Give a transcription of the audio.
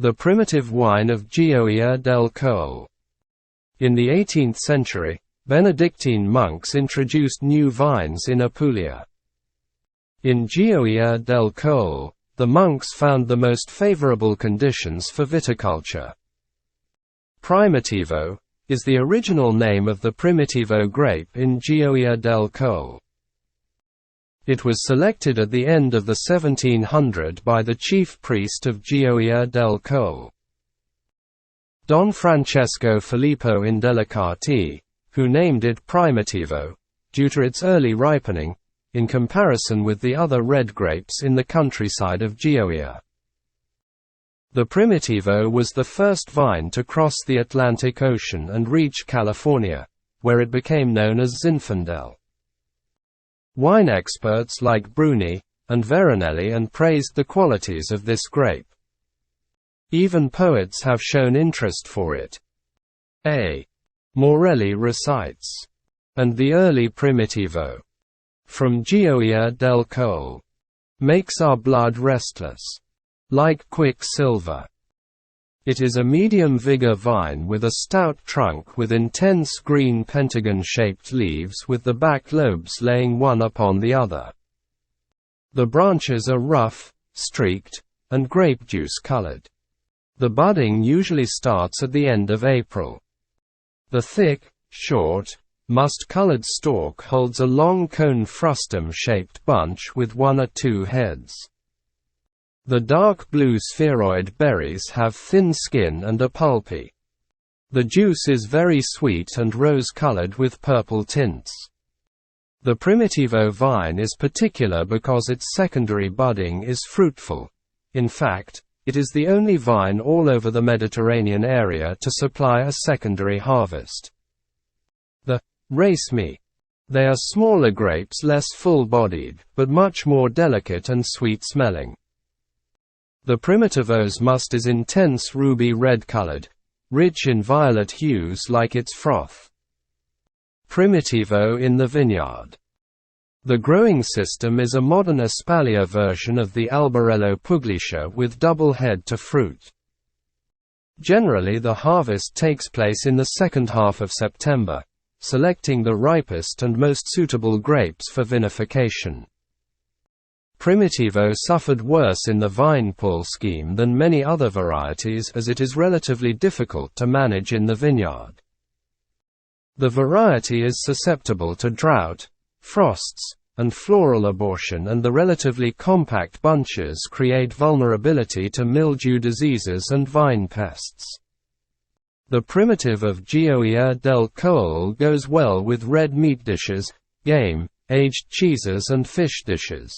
The primitive wine of Gioia del Colle. In the 18th century, Benedictine monks introduced new vines in Apulia. In Gioia del Colle, the monks found the most favorable conditions for viticulture. Primitivo is the original name of the Primitivo grape in Gioia del Colle. It was selected at the end of the 1700s by the chief priest of Gioia del Colle, Don Francesco Filippo Indelicati, who named it Primitivo, due to its early ripening, in comparison with the other red grapes in the countryside of Gioia. The Primitivo was the first vine to cross the Atlantic Ocean and reach California, where it became known as Zinfandel. Wine experts like Bruni and Veronelli praised the qualities of this grape. Even poets have shown interest for it. A. Morelli recites, "And the early Primitivo from Gioia del Colle makes our blood restless, like quicksilver. It is a medium vigor vine with a stout trunk with intense green pentagon-shaped leaves with the back lobes laying one upon the other. The branches are rough, streaked, and grape juice colored. The budding usually starts at the end of April. The thick, short, must-colored stalk holds a long cone frustum-shaped bunch with 1 or 2 heads. The dark blue spheroid berries have thin skin and are pulpy. The juice is very sweet and rose-colored with purple tints. The Primitivo vine is particular because its secondary budding is fruitful. In fact, it is the only vine all over the Mediterranean area to supply a secondary harvest. The racemi. They are smaller grapes, less full-bodied, but much more delicate and sweet-smelling. The Primitivo's must is intense ruby red-colored, rich in violet hues like its froth. Primitivo in the vineyard. The growing system is a modern espalier version of the Albarello Pugliese with double head to fruit. Generally the harvest takes place in the second half of September, selecting the ripest and most suitable grapes for vinification. Primitivo suffered worse in the vine pull scheme than many other varieties as it is relatively difficult to manage in the vineyard. The variety is susceptible to drought, frosts, and floral abortion, and the relatively compact bunches create vulnerability to mildew diseases and vine pests. The Primitive of Gioia del Colle goes well with red meat dishes, game, aged cheeses and fish dishes.